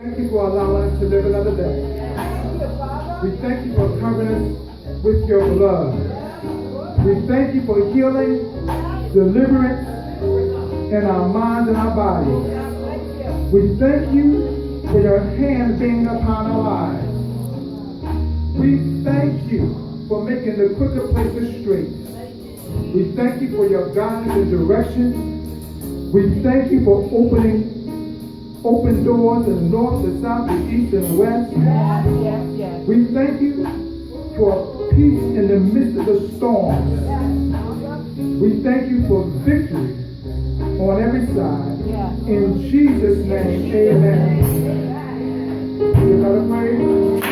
Thank you for allowing us to live another day. We thank you for covering us with your blood. We thank you for healing, deliverance in our minds and our bodies. We thank you for your hand being upon our lives. We thank you for making the crooked places straight. We thank you for your guidance and direction. We thank you for open doors in the north, the south, the east, and the west. Yes. We thank you for peace in the midst of the storm. We thank you for victory on every side. In Jesus' name, amen. Give God a praise.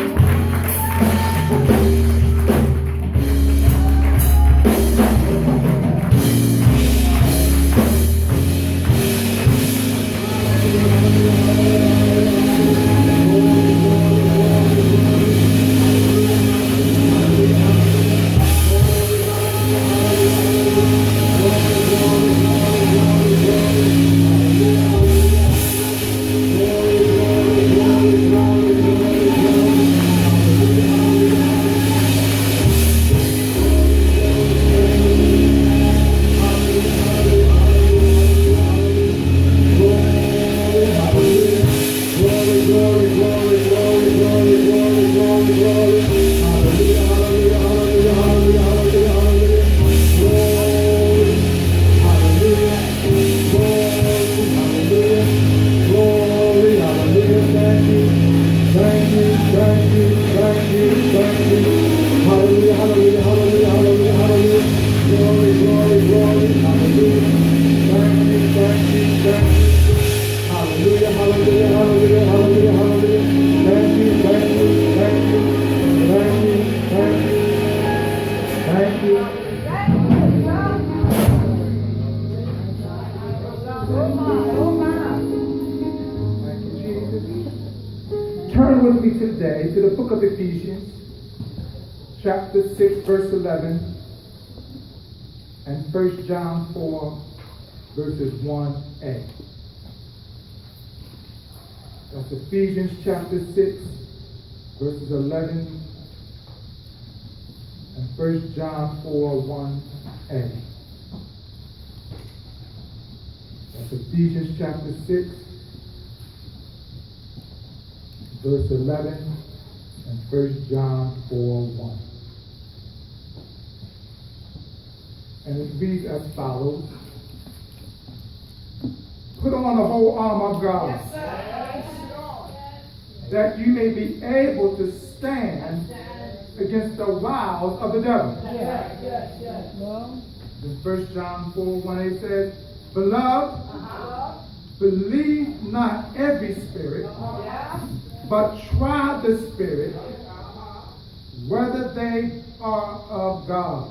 Turn with me today to the book of Ephesians, chapter 6, verse 11, and 1 John 4, verses 1a. That's Ephesians chapter 6, verses 11, and 1 John 4, 1a. That's Ephesians chapter 6, verse 11, and 1 John 4, 1. And it reads as follows. Put on the whole armor of God, that you may be able to stand against the wiles of the devil. This 1 John 4, 1, says, Beloved, believe not every spirit, but try the spirit, whether they are of God.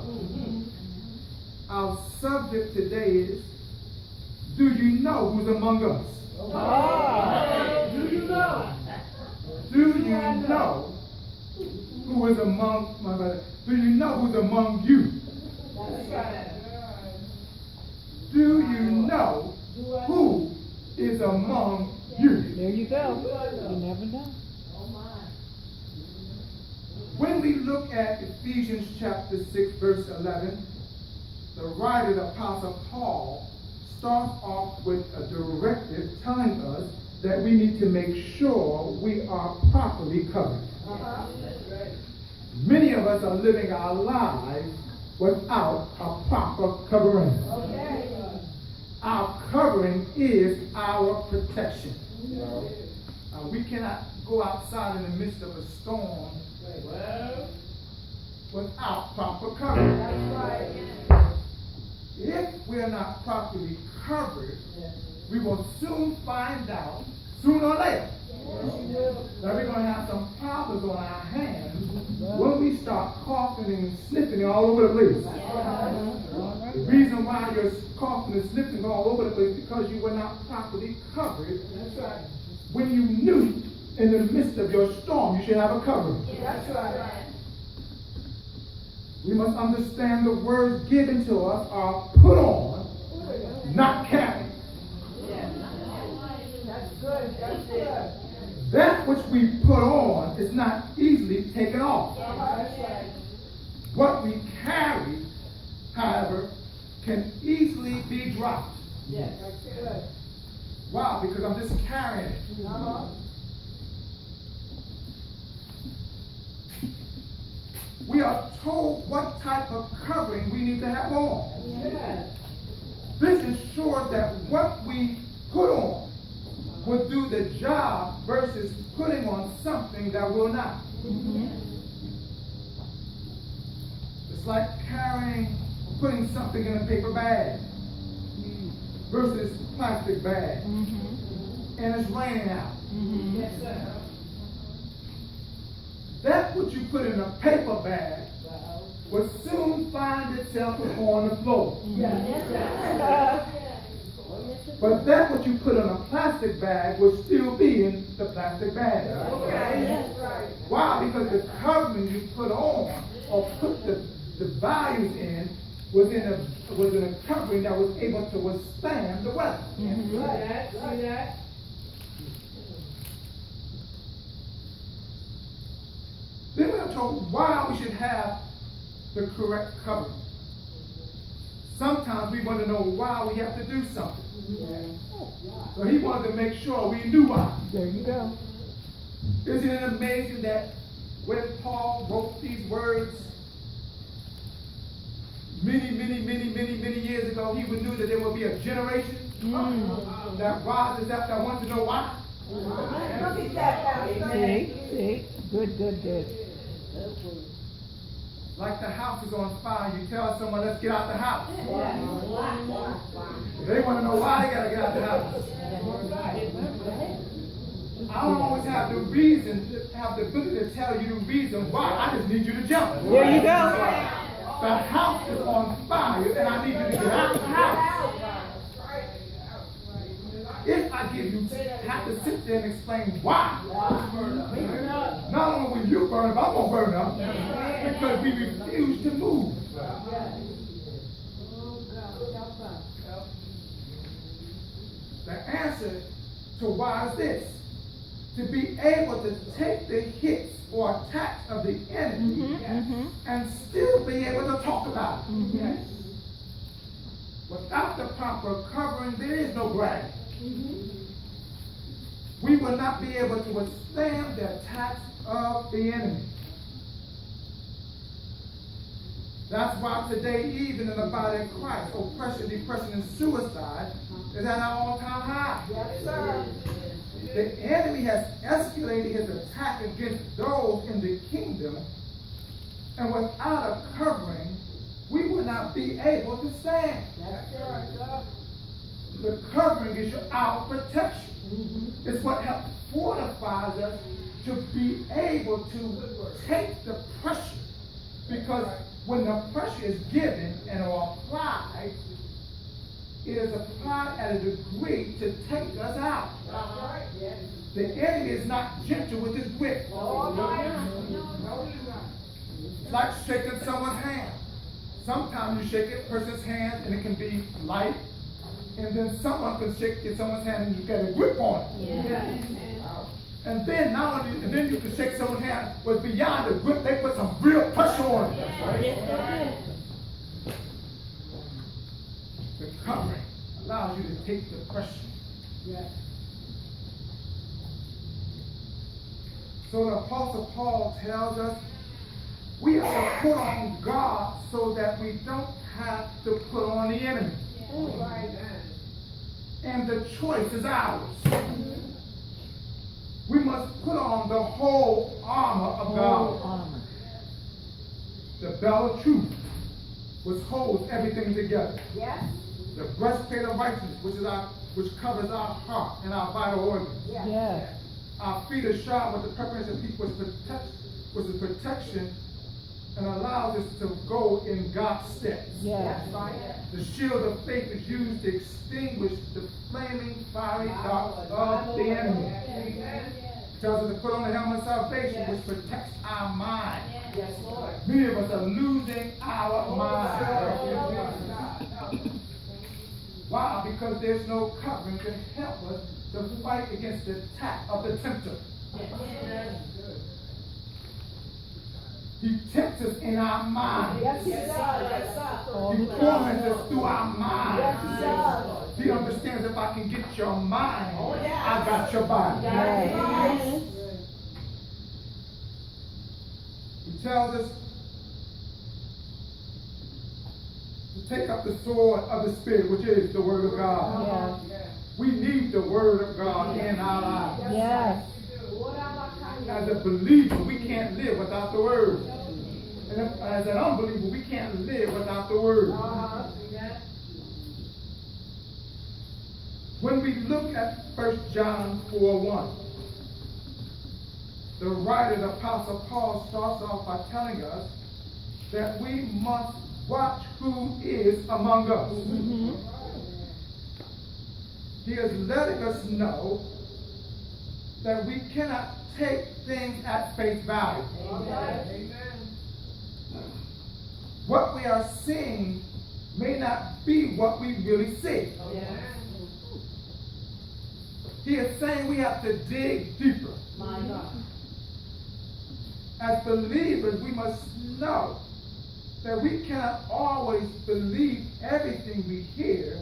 Our subject today is, do you know who's among us? Do you know? Do you know who is among my brother? Do you know who's among you? Do you know who is among you? There you go. You never know. When we look at Ephesians chapter 6, verse 11, the writer, the Apostle Paul, starts off with a directive telling us that we need to make sure we are properly covered. Many of us are living our lives without a proper covering. Our covering is our protection. We cannot go outside in the midst of a storm without proper covering. If we're not properly covered, we will soon find out, sooner or later, that we're going to have some problems on our hands when we start coughing and sniffing all over the place. The reason why you're coughing and sniffing all over the place is because you were not properly covered. When you knew in the midst of your storm you should have a covering. We must understand the words given to us are put on, not carried. That's good. which we put on is not easily taken off. What we carry, however, can easily be dropped. Yes. Why? Because I'm just carrying it. We are told what type of covering we need to have on. Yes. This ensures that what we put on will do the job versus putting on something that will not. It's like putting something in a paper bag versus plastic bag. And it's raining out. Yes, sir. That which you put in a paper bag will soon find itself on the floor. But that which you put in a plastic bag will still be in the plastic bag. Why? Because the covering you put on or put the values in was in a covering that was able to withstand the weather. See that? Then we're told why we should have the correct covering. Sometimes we want to know why we have to do something. So he wanted to make sure we knew why. There you go. Isn't it amazing that when Paul wrote these words many years ago, he knew that there would be a generation that rises up that wants to know why? See? Good. Like the house is on fire, you tell someone, let's get out the house. They want to know why they got to get out the house. I don't always have the ability to tell you the reason why. I just need you to jump. There you go. The house is on fire, and I need you to get out the house. If I have to sit there and explain why, not only will you burn up, I'm going to burn up because we refuse to move. The answer to why is this: to be able to take the hits or attacks of the enemy and still be able to talk about it. Without the proper covering, there is no bragging. We will not be able to withstand the attacks of the enemy. That's why today, even in the body of Christ, oppression, depression, and suicide is at an all-time high. Yes, sir. The enemy has escalated his attack against those in the kingdom, and without a covering, we will not be able to stand. That's right. The covering is our protection. It's what helps fortifies us to be able to take the pressure. Because when the pressure is given and applied, it is applied at a degree to take us out. The enemy is not gentle with his grip. It's like shaking someone's hand. Sometimes you shake a person's hand and it can be light, and then someone can shake someone's hand and you get a grip on it. And then then you can shake someone's hand was beyond the grip. They put some real pressure on it. The covering allows you to take the pressure. So the Apostle Paul tells us we have to put on God so that we don't have to put on the enemy. And the choice is ours. We must put on the whole armor of God. The belt of truth, which holds everything together. Yes. The breastplate of righteousness, which covers our heart and our vital organs. Yes. Our feet are shod with the preparation of peace, which is protection and allows us to go in God's steps. Yes. The shield of faith is used to extinguish the flaming fiery darts of the enemy. It tells us to put on the helmet of salvation, which protects our mind. Yes, Lord. Many of us are losing our mind. Why? Because there's no covering to help us to fight against the attack of the tempter. He tempts us in our mind. Yes, yes, sir. Yes, sir. All He the time. torments us through our mind. Yes, he does. He understands if I can get your mind, Oh, yes. I got your body. Yes. He tells us to take up the sword of the Spirit, which is the Word of God. Yes. We need the Word of God in our lives. Yes. As a believer, we can't live without the Word. And as an unbeliever, we can't live without the Word. When we look at 1 John 4:1, the writer, the Apostle Paul, starts off by telling us that we must watch who is among us. Mm-hmm. He is letting us know that we cannot take things at face value. What we are seeing may not be what we really see. He is saying we have to dig deeper. As believers, we must know that we cannot always believe everything we hear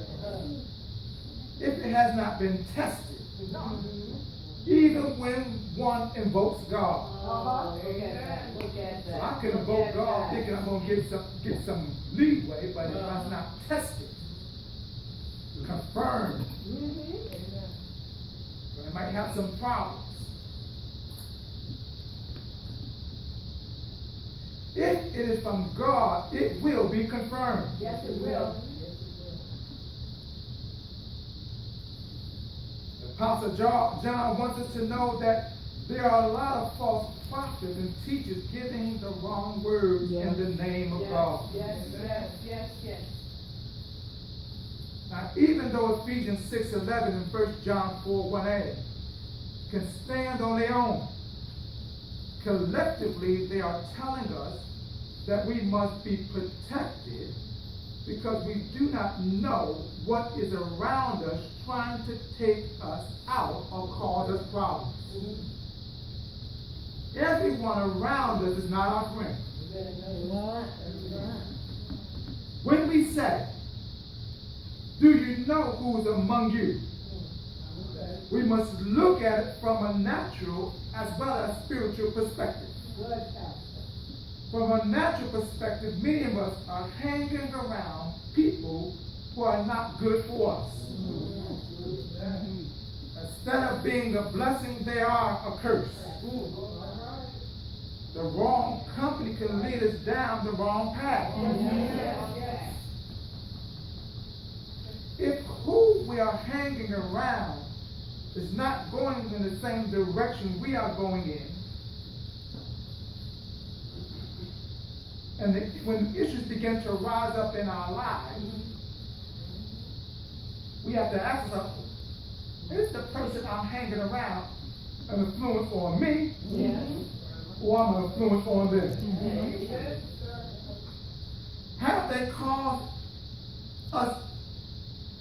if it has not been tested. Even when one invokes God. So I can invoke God thinking I'm going to get some leeway, but if it's not tested, confirmed, then it might have some problems. If it is from God, it will be confirmed. Yes, it will. The Apostle John wants us to know that there are a lot of false prophets and teachers giving the wrong words in the name of God. Yes. Now, even though Ephesians 6:11 and 1 John 4:1a can stand on their own, collectively they are telling us that we must be protected because we do not know what is around us trying to take us out or cause us problems. Everyone around us is not our friend. When we say, do you know who's among you? We must look at it from a natural as well as spiritual perspective. From a natural perspective, many of us are hanging around people who are not good for us. Instead of being a blessing, they are a curse. The wrong company can lead us down the wrong path. If who we are hanging around is not going in the same direction we are going in, and when issues begin to rise up in our lives, we have to ask ourselves, is the person I'm hanging around an influence on me? Or I'm an influence on them? Have they caused us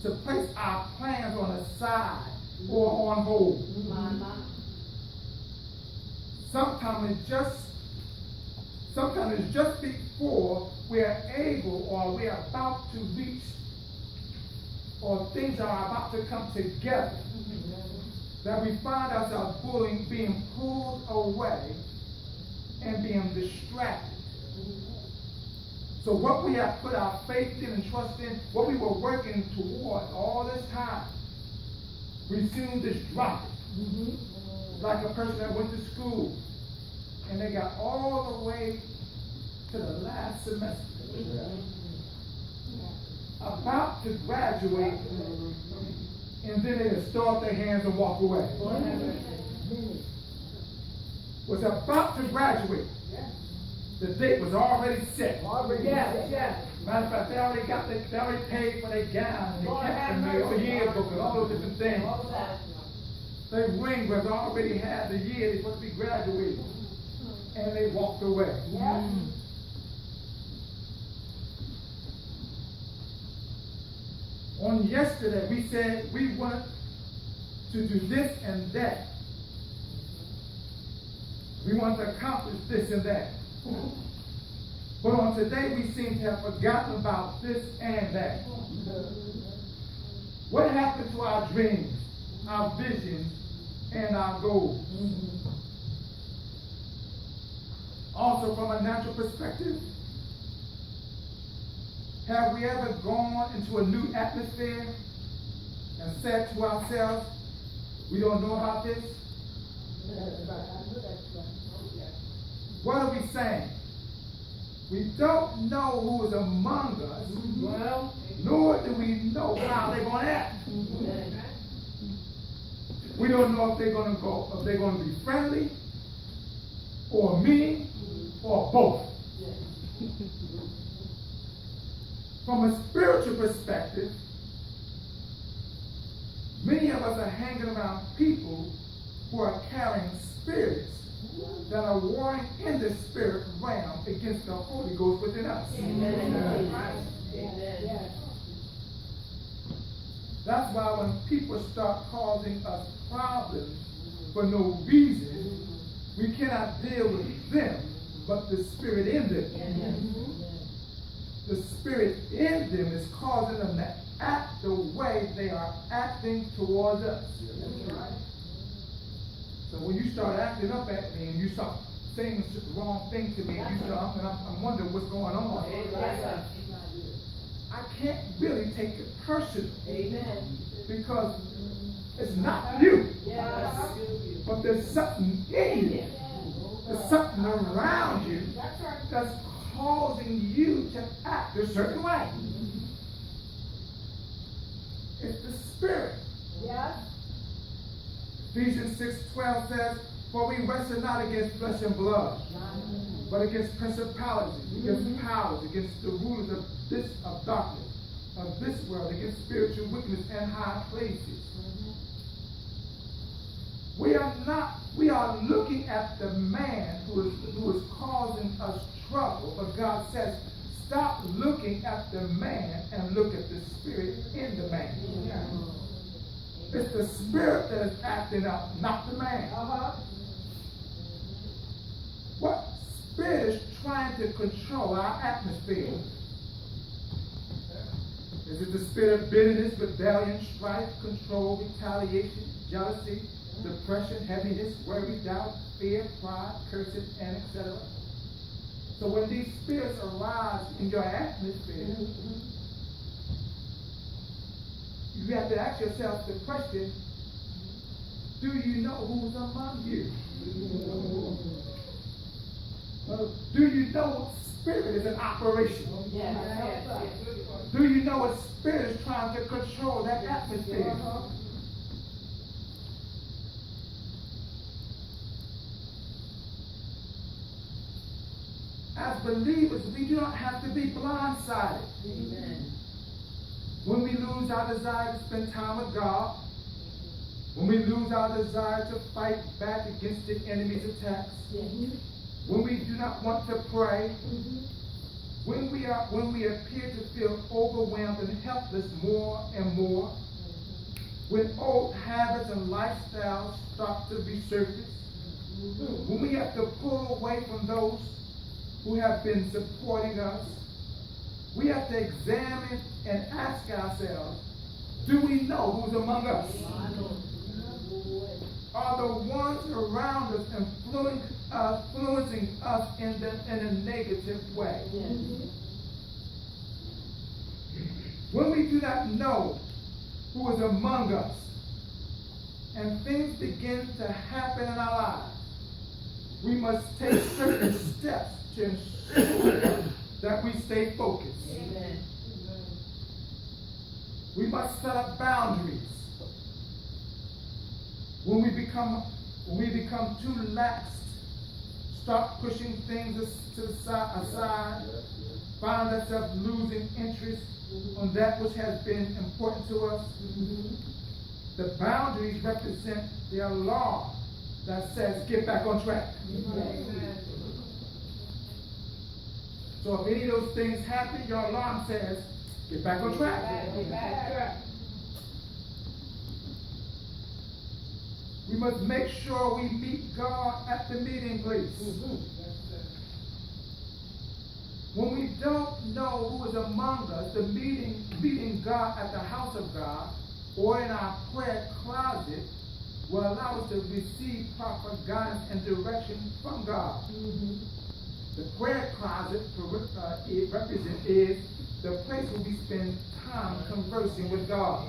to place our plans on the side or on hold? Sometimes it's just before we are able or we are about to reach or things are about to come together that we find ourselves being pulled away and being distracted. So what we have put our faith in and trust in, what we were working toward all this time, we soon just drop it. Like a person that went to school and they got all the way to the last semester, about to graduate, and then they just throw up their hands and walk away. Was about to graduate. The date was already set. Matter of fact, they already paid for their gown, and they kept the yearbook and all those different things. Their ring was already had the year they're supposed to be graduating. And they walked away. On yesterday, we said we wanted to do this and that. We want to accomplish this and that. But on today, we seem to have forgotten about this and that. What happened to our dreams, our visions, and our goals? Also, from a natural perspective, have we ever gone into a new atmosphere and said to ourselves, we don't know about this? What are we saying? We don't know who is among us, Well, nor do we know how they're going to act. We don't know if they're going to be friendly, or mean, or both. From a spiritual perspective, many of us are hanging around people who are carrying spirits that are warring in the spirit realm against the Holy Ghost within us. Amen. That's why when people start causing us problems for no reason, we cannot deal with them, but the spirit in them. The spirit in them is causing them to act the way they are acting towards us. So when you start acting up at me and you start saying the wrong thing to me, and you start, and I'm wondering what's going on. I can't really take it personal. Amen. Because it's not you. Yes. But there's something in you. There's something around you that's causing you to act a certain way. It's the spirit. Yes. Ephesians 6:12 says, for we wrestle not against flesh and blood, but against principalities, against powers, against the rulers of darkness, of this world, against spiritual wickedness in high places. We are looking at the man who is causing us trouble, but God says, stop looking at the man and look at the spirit in the man. It's the spirit that is acting up, not the man. What spirit is trying to control our atmosphere? Is it the spirit of bitterness, rebellion, strife, control, retaliation, jealousy, depression, heaviness, worry, doubt, fear, pride, cursing, and etc.? So when these spirits arise in your atmosphere, you have to ask yourself the question, do you know who's among you? Do you know what spirit is in operation? Yes. Do you know what spirit is trying to control that atmosphere? As believers, we do not have to be blindsided. Amen. When we lose our desire to spend time with God, when we lose our desire to fight back against the enemy's attacks, when we do not want to pray, when we appear to feel overwhelmed and helpless more and more, when old habits and lifestyles start to resurface, when we have to pull away from those who have been supporting us, we have to examine and ask ourselves, do we know who's among us? Are the ones around us influencing us in a negative way? When we do not know who is among us, and things begin to happen in our lives, we must take certain steps to ensure that we stay focused. Amen. We must set up boundaries. When we become too lax, stop pushing things to the aside, find ourselves losing interest on that which has been important to us. The boundaries represent the alarm that says, get back on track. So if any of those things happen, your alarm says, get back on track. We must make sure we meet God at the meeting place. When we don't know who is among us, the meeting God at the house of God or in our prayer closet will allow us to receive proper guidance and direction from God. The prayer closet it represents is the place where we spend time conversing with God.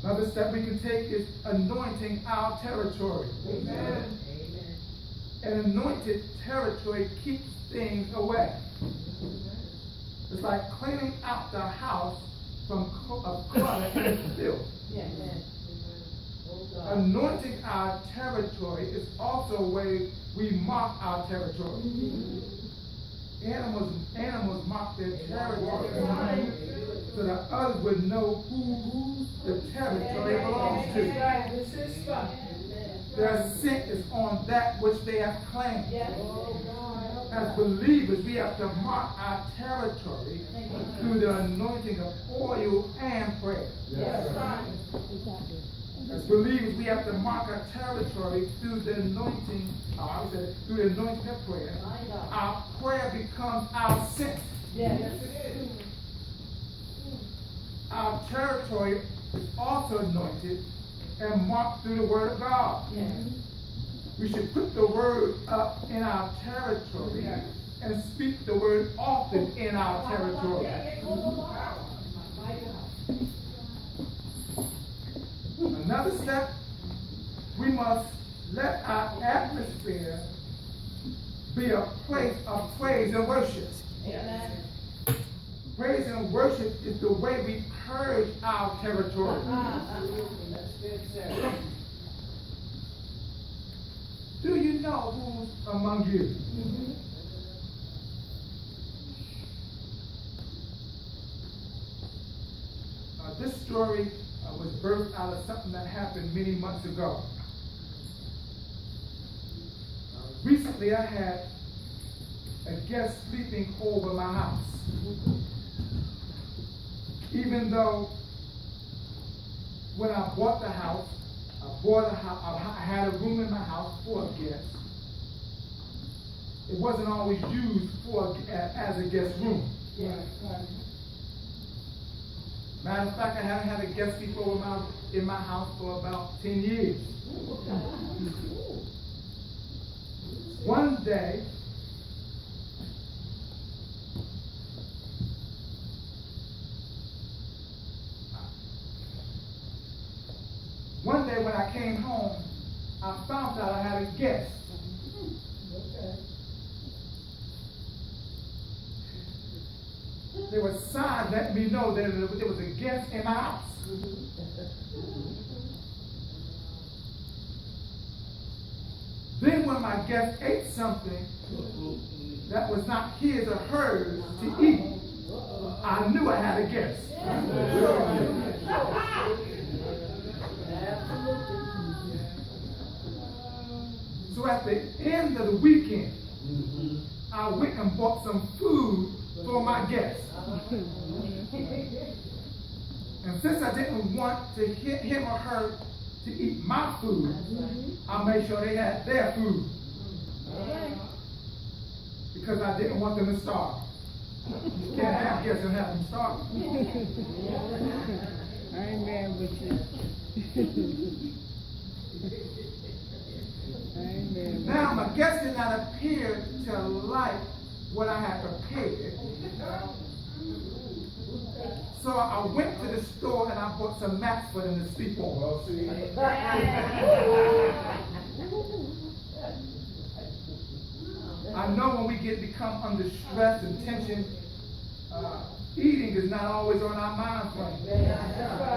Another step we can take is anointing our territory. Amen. An anointed territory keeps things away. It's like cleaning out the house from clutter and filth. Anointing our territory is also a way we mark our territory. Animals mark their territory so that others would know who the territory belongs to. Their scent is on that which they have claimed. As believers, we have to mark our territory through the anointing of oil and prayer. As believers, we have to mark our territory through the anointing, through the anointing of prayer. Our prayer becomes our scent. Our territory is also anointed and marked through the Word of God. We should put the Word up in our territory and speak the Word often in our territory. Another step, we must let our atmosphere be a place of praise and worship. Praise and worship is the way we purge our territory. Do you know who's among you? This story was birthed out of something that happened many months ago. Recently, I had a guest sleeping over my house. Even though when I bought the house, I had a room in my house for a guest. It wasn't always used as a guest room. Matter of fact, I haven't had a guest sleep over in my house for about 10 years. One day, when I came home, I found out I had a guest. There were signs letting me know that there was a guest in my house. Then when my guest ate something that was not his or hers to eat, I knew I had a guest. So at the end of the weekend, I went and bought some food for my guests. And since I didn't want to hit him or her to eat my food, I made sure they had their food. Because I didn't want them to starve. You can't have guests and have them starve. I ain't mad with you. Now my guest did not appear to like what I had prepared. So I went to the store and I bought some mats for them to sleep on. I know when we become under stress and tension, eating is not always on our mind frame.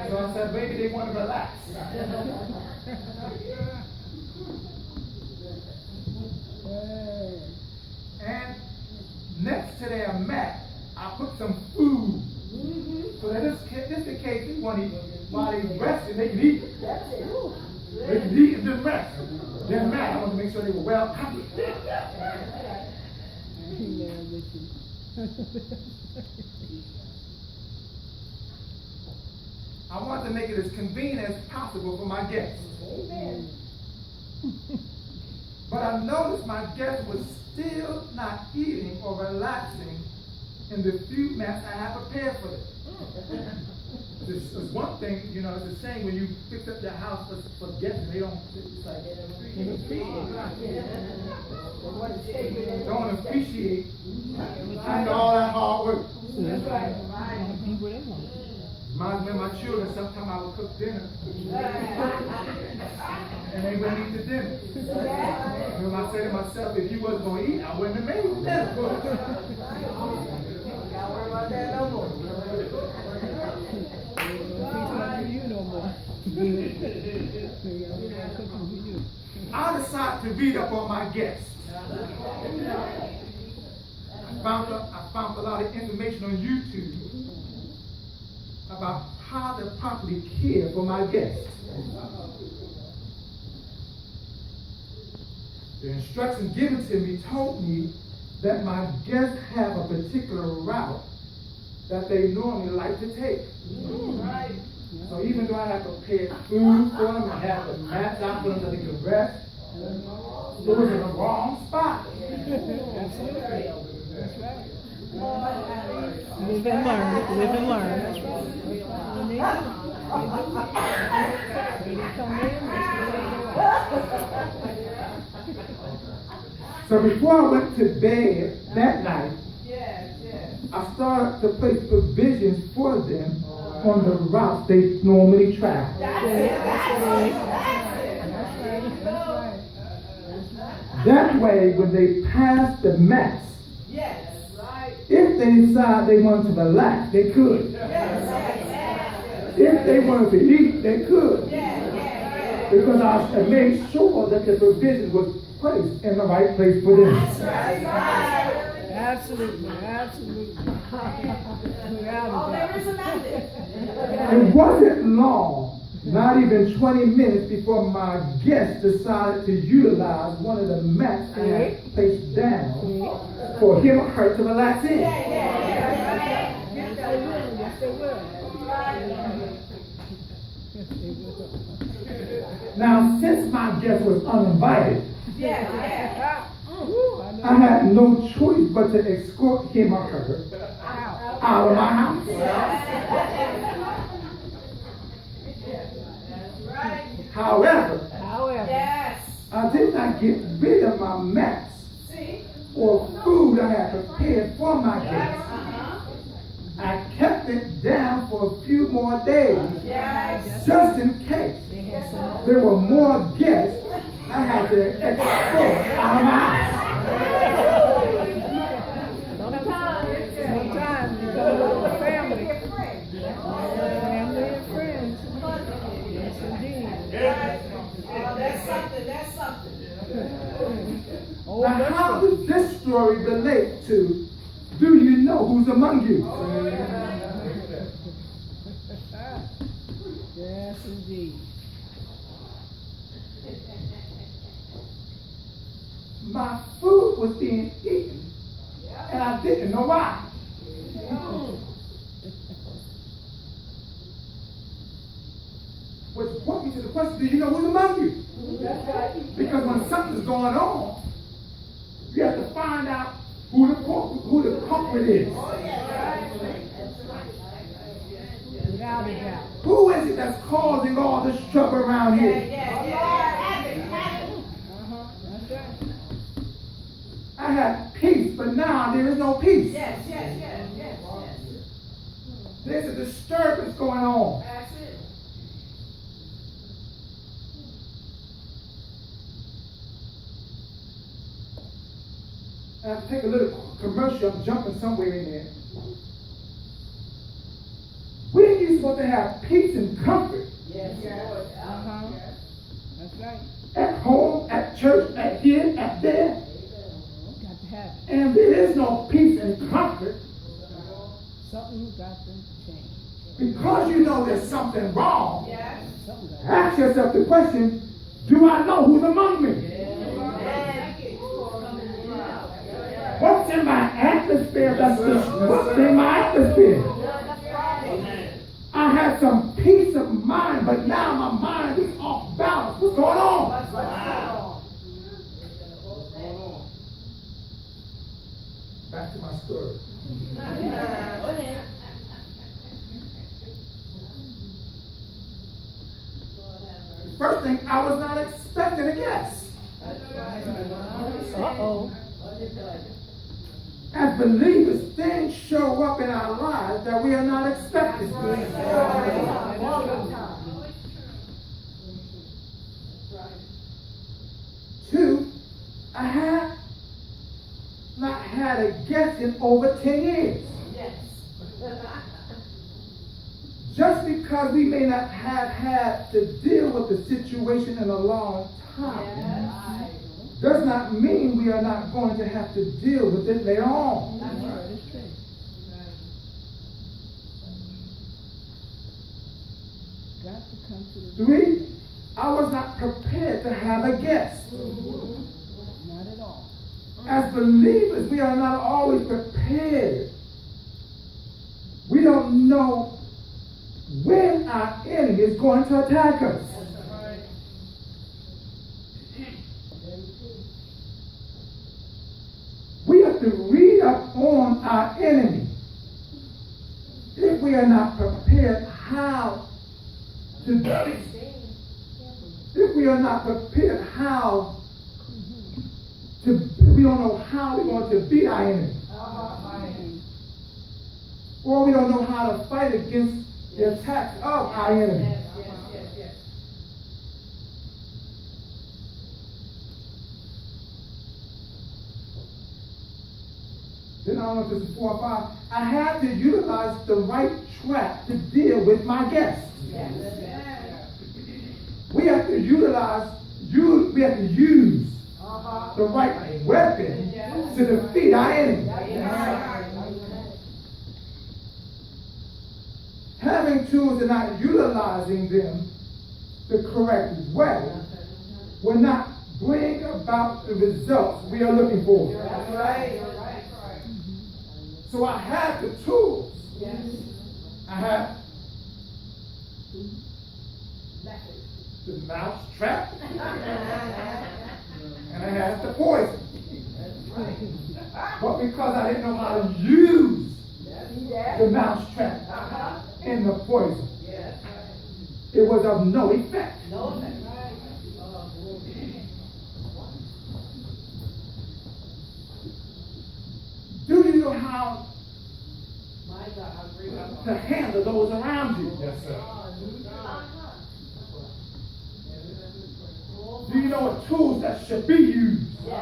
So I said, baby, they want to relax. And next to their mat, I put some food. So that just in case they want to eat, while they resting, they can eat. They can eat and just rest. They're mad. I want to make sure they were well covered. I want to make it as convenient as possible for my guests. Amen. But I noticed my guests were still not eating or relaxing in the few mats I had prepared for them. It's one thing, you know, it's a saying when you fix up your house for guests, they don't, it's like, don't appreciate after all that hard work. That's right. Reminds me of my children, sometimes I would cook dinner and they wouldn't eat the dinner. And I say to myself, if you wasn't going to eat, I wouldn't have made dinner for you. Don't worry about that no more. I decided to read up on my guests. I found a lot of information on YouTube about how to properly care for my guests. The instructions given to me told me that my guests have a particular route that they normally like to take. Right. So even though I have prepared food for them, I have the mats out for them so they can rest, it was in the wrong spot. Live and learn. Live and learn. That's right. When they come in, So before I went to bed that night, Yes, yes. I started to place provisions for them on the routes they normally travel. That's it. That way, when they pass the mats, Yes. Right. if they decide they wanted to relax, they could. Yes. If they wanted to eat, they could. Yes. Because I made sure that the provision was placed in the right place for them. absolutely, absolutely. Without a Oh, there doubt. is another. It wasn't long, not even 20 minutes, before my guest decided to utilize one of the mats I had placed down for him or her to relax in. Yes, they will. Yes, they will. Yes, they will. Now, since my guest was uninvited, Yes. I had no choice but to escort him or her out of my house. Right. However, Yes. I did not get rid of my mats See? or food I had prepared for my guests. I kept it down for a few more days, Yes. just in case there were more guests I had to escort out of my house. Sometimes you got a little family. Family and friends. Yes, indeed. Oh, that's something. That's something. Oh, Now, that's how does this story relate to do you know who's among you? yes, indeed. My food was being eaten, and I didn't know why. Which brought me to the question, do you know who's among you? Because when something's going on, you have to find out who the culprit is. Without a doubt. Who is it that's causing all this trouble around here? That's right. I had peace, but now there is no peace. Yes. There's a disturbance going on. That's it. I have to take a little commercial. I'm jumping somewhere in there. When are you supposed to have peace and comfort? Yes. That's right. At home, at church, at here, at there. Got to have it. And there is no peace and comfort Something's got to change. because you know there's something wrong. Yes. Something got to Ask yourself the question, do I know who's among me? What's in my atmosphere that's disrupting my atmosphere? I had some peace of mind, but now my mind is off balance. What's going on? Back to my story. First thing, I was not expecting a guest. Uh-oh. As believers, things show up in our lives that we are not expecting. Two, I have not had a guest in over 10 years. Just because we may not have had to deal with the situation in a long time does not mean we are not going to have to deal with it later on. Got to come to the Three, I was not prepared to have a guest. Not at all. As believers, we are not always prepared. We don't know when our enemy is going to attack us. We have to read up on our enemy. If we are not prepared how to if we are not prepared how to, we don't know how we're going to beat our enemy. Or we don't know how to fight against the attacks of our enemy. Then I don't know if this is 4 or 5. I had to utilize the right trap to deal with my guests. We have to we have to use the right weapon to defeat our enemy. Having tools and not utilizing them the correct way will not bring about the results we are looking for. So I have the tools. I have the mouse trap, and I have the poison. But because I didn't know how to use the mouse trap and the poison, it was of no effect. Do you know how to handle those around you? Yes, sir. Do you know what tools that should be used? I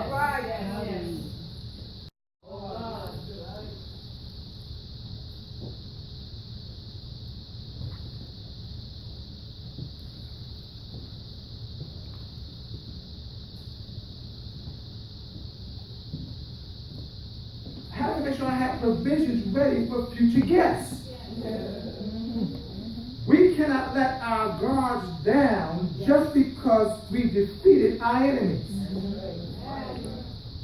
have to make sure I have provisions ready for future guests. We cannot let our guards down just because we defeated our enemies.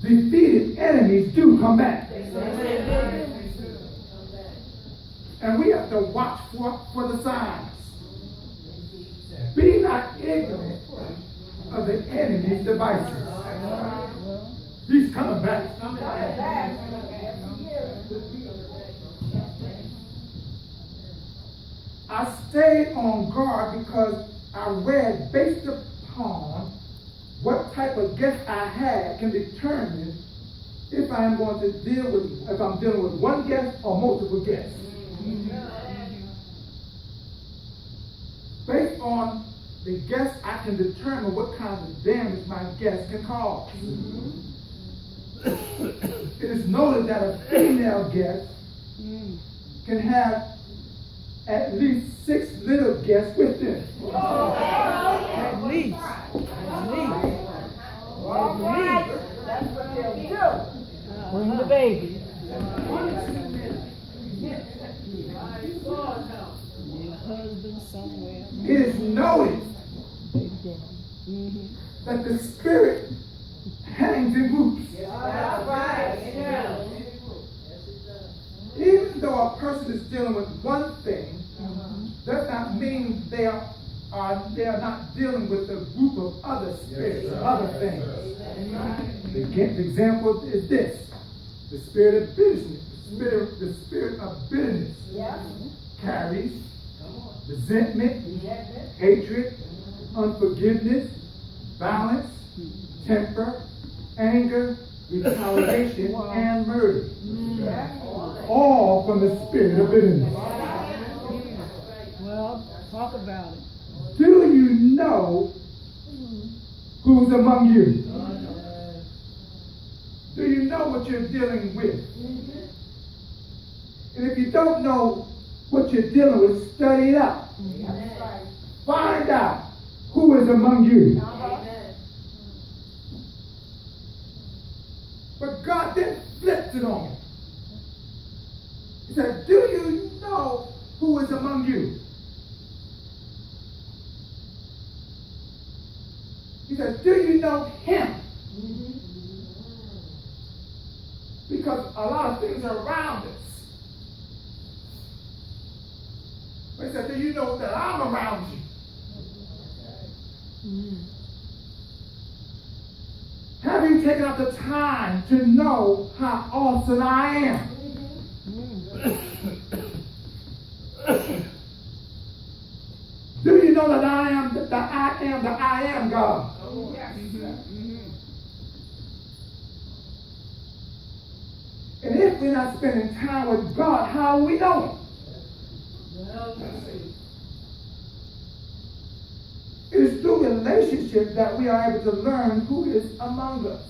Defeated enemies do come back. And we have to watch for the signs. Be not ignorant of the enemy's devices. He's coming back. I stayed on guard because I read based upon what type of guest I had can determine if I'm going to dealing with one guest or multiple guests. Based on the guest, I can determine what kind of damage my guest can cause. It is noted that a female guest can have at least 6 little guests with them. At least. That's what they'll do. Bring the baby. Your husband somewhere. It is noted that the spirit hangs in groups. Even though a person is dealing with one thing, does not mean they are not dealing with a group of other spirits, other things. The example is this: the spirit of bitterness. The spirit of bitterness carries resentment, hatred, unforgiveness, violence, temper, anger, retaliation, and murder. All from the spirit of bitterness. Well, talk about it. Do you know who's among you? Do you know what you're dealing with? And if you don't know what you're dealing with, study it out. Find out who is among you. But God then flipped it on me. He said, do you know who is among you? He said, do you know him? Because a lot of things are around us. But he said, do you know that I'm around you? Have you taken up the time to know how awesome I am? Do you know that I am the I am God? And if we're not spending time with God, how will we know Him? It is through relationship that we are able to learn who is among us.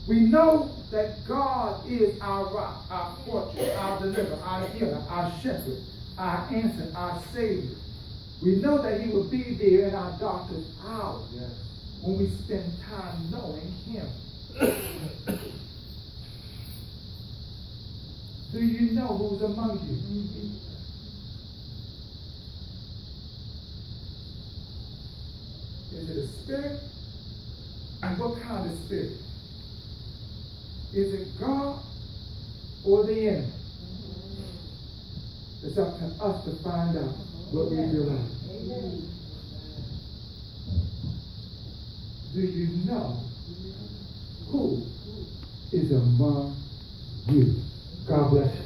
We know that God is our rock, our fortress, our deliverer, our healer, our shepherd, our answer, our savior. We know that He will be there in our darkest hour when we spend time knowing Him. Do you know who's among you? Is it a spirit? And what kind of spirit? Is it God or the enemy? It's up to us to find out what we realize. Do you know who is among you? God bless you.